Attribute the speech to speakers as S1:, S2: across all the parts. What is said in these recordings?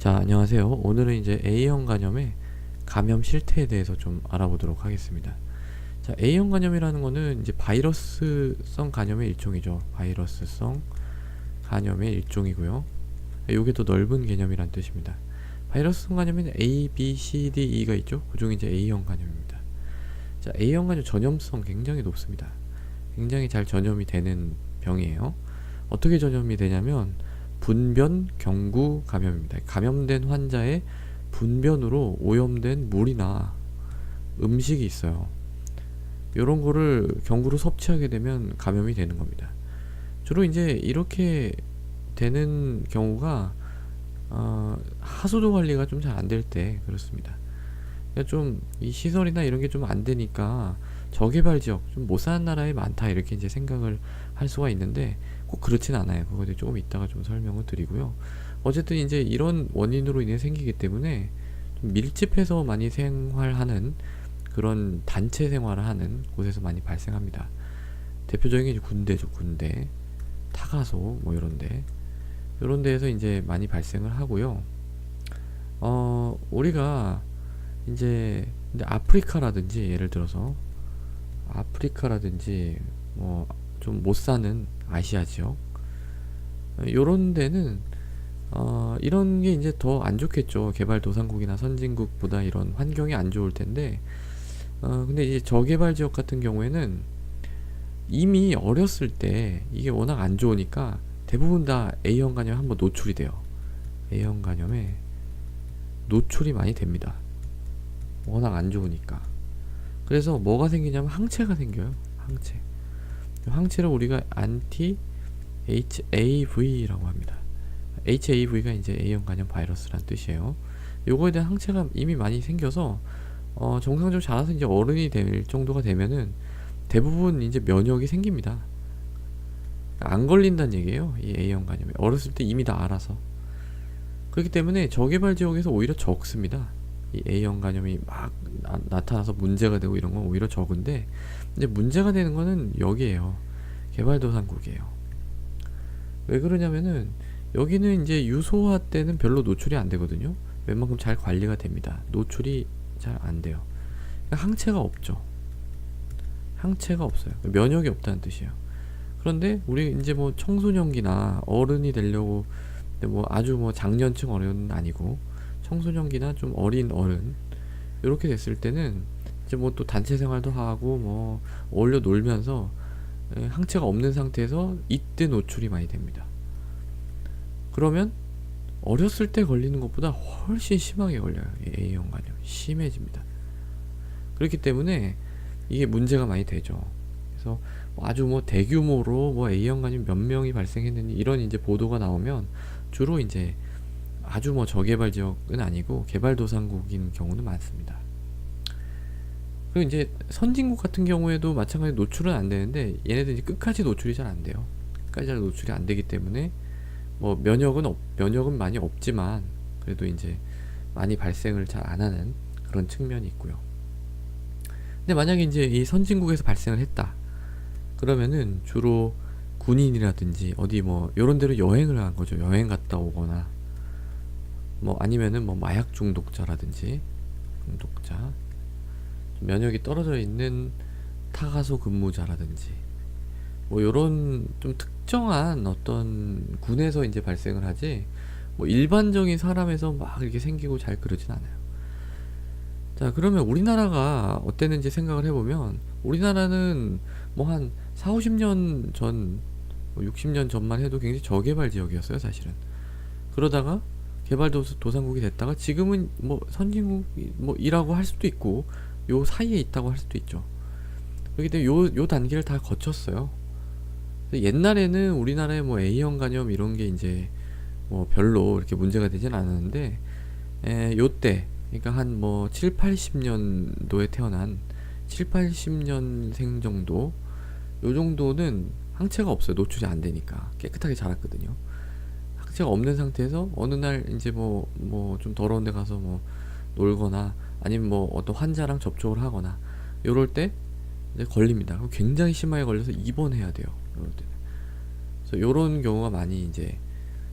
S1: 자, 안녕하세요. 오늘은 이제 A형 간염의 감염 실태에 대해서 좀 알아보도록 하겠습니다. 자, A형 간염이라는 거는 이제 바이러스성 간염의 일종이죠. 바이러스성 간염의 일종이고요. 요게 더 넓은 개념이란 뜻입니다. 바이러스성 간염에는 A, B, C, D, E가 있죠. 그중에 이제 A형 간염입니다. 자, A형 간염 전염성 굉장히 높습니다. 굉장히 잘 전염이 되는 병이에요. 어떻게 전염이 되냐면 분변 경구 감염입니다. 감염된 환자의 분변으로 오염된 물이나 음식이 있어요. 이런 거를 경구로 섭취하게 되면 감염이 되는 겁니다. 주로 이제 이렇게 되는 경우가 하수도 관리가 좀 잘 안 될 때 그렇습니다. 그러니까 좀 이 시설이나 이런 게 좀 안 되니까 저개발 지역, 좀 못 사는 나라에 많다 이렇게 이제 생각을 할 수가 있는데 꼭 그렇진 않아요. 그거에 조금 이따가 좀 설명을 드리고요. 어쨌든 이제 이런 원인으로 인해 생기기 때문에 좀 밀집해서 많이 생활하는 그런 단체 생활을 하는 곳에서 많이 발생합니다. 대표적인 게 이제 군대죠. 군대, 타가소 뭐 이런 데에서 이제 많이 발생을 하고요. 우리가 이제 근데 아프리카라든지 예를 들어서 아프리카라든지 뭐 좀 못 사는 아시아 지역 요런 데는 이런 게 이제 더 안 좋겠죠. 개발도상국이나 선진국보다 이런 환경이 안 좋을 텐데 근데 이제 저개발 지역 같은 경우에는 이미 어렸을 때 이게 워낙 안 좋으니까 대부분 다 A형 간염에 한번 노출이 돼요. A형 간염에 노출이 많이 됩니다. 워낙 안 좋으니까. 그래서 뭐가 생기냐면 항체가 생겨요. 항체를 우리가 안티 HAV라고 합니다. HAV가 이제 A형 간염 바이러스란 뜻이에요. 요거에 대한 항체가 이미 많이 생겨서 정상적으로 자라서 이제 어른이 될 정도가 되면은 대부분 이제 면역이 생깁니다. 안 걸린다는 얘기예요. 이 A형 간염에 어렸을 때 이미 다 알아서. 그렇기 때문에 저개발 지역에서 오히려 적습니다. 이 A형 간염이 막 나타나서 문제가 되고 이런 건 오히려 적은데 이제 문제가 되는 거는 여기에요. 개발도상국이에요. 왜 그러냐면은 여기는 이제 유소화 때는 별로 노출이 안 되거든요. 웬만큼 잘 관리가 됩니다. 노출이 잘 안 돼요. 그러니까 항체가 없죠. 항체가 없어요. 면역이 없다는 뜻이에요. 그런데 우리 이제 뭐 청소년기나 어른이 되려고 뭐 아주 뭐 장년층 어른은 아니고 청소년기나 좀 어린 어른 이렇게 됐을 때는 이제 뭐 또 단체 생활도 하고 뭐 어울려 놀면서 항체가 없는 상태에서 이때 노출이 많이 됩니다. 그러면 어렸을 때 걸리는 것보다 훨씬 심하게 걸려요. A형 간염 심해집니다. 그렇기 때문에 이게 문제가 많이 되죠. 그래서 아주 뭐 대규모로 뭐 A형 간염 몇 명이 발생했느니 이런 이제 보도가 나오면 주로 이제 아주 뭐 저개발 지역은 아니고 개발도상국인 경우는 많습니다. 그리고 이제 선진국 같은 경우에도 마찬가지로 노출은 안 되는데 얘네들 이제 끝까지 노출이 잘 안 돼요. 끝까지 잘 노출이 안 되기 때문에 뭐 면역은 많이 없지만 그래도 이제 많이 발생을 잘 안 하는 그런 측면이 있고요. 근데 만약에 이제 이 선진국에서 발생을 했다. 그러면은 주로 군인이라든지 어디 뭐 요런 데로 여행을 간 거죠. 여행 갔다 오거나 뭐 아니면은 뭐 마약 중독자라든지 중독자 면역이 떨어져 있는 타가소 근무자라든지 뭐 요런 좀 특정한 어떤 군에서 이제 발생을 하지 뭐 일반적인 사람에서 막 이렇게 생기고 잘 그러진 않아요. 자, 그러면 우리나라가 어땠는지 생각을 해보면 우리나라는 뭐 한 4, 50년 전, 뭐 60년 전만 해도 굉장히 저개발 지역이었어요, 사실은. 그러다가 개발도상국이 됐다가 지금은 뭐 선진국 뭐이라고 할 수도 있고 요 사이에 있다고 할 수도 있죠. 그렇기 때문에 요 단계를 다 거쳤어요. 옛날에는 우리나라에 뭐 A형 간염 이런 게 이제 뭐 별로 이렇게 문제가 되진 않았는데 요때 그러니까 한 뭐 7, 80년도에 태어난 7, 80년생 정도 요 정도는 항체가 없어요. 노출이 안 되니까 깨끗하게 자랐거든요. 항체가 없는 상태에서 어느 날 이제 뭐 좀 더러운 데 가서 뭐 놀거나 아니면 뭐 어떤 환자랑 접촉을 하거나 요럴 때 이제 걸립니다. 그럼 굉장히 심하게 걸려서 입원해야 돼요. 요럴 때는. 그래서 요런 경우가 많이 이제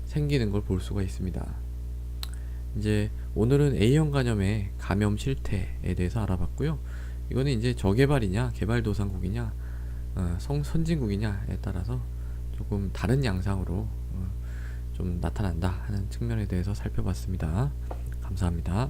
S1: 생기는 걸 볼 수가 있습니다. 이제 오늘은 A형 간염의 감염 실태에 대해서 알아봤고요. 이거는 이제 저개발이냐 개발도상국이냐 선진국이냐에 따라서 조금 다른 양상으로 좀 나타난다 하는 측면에 대해서 살펴봤습니다. 감사합니다.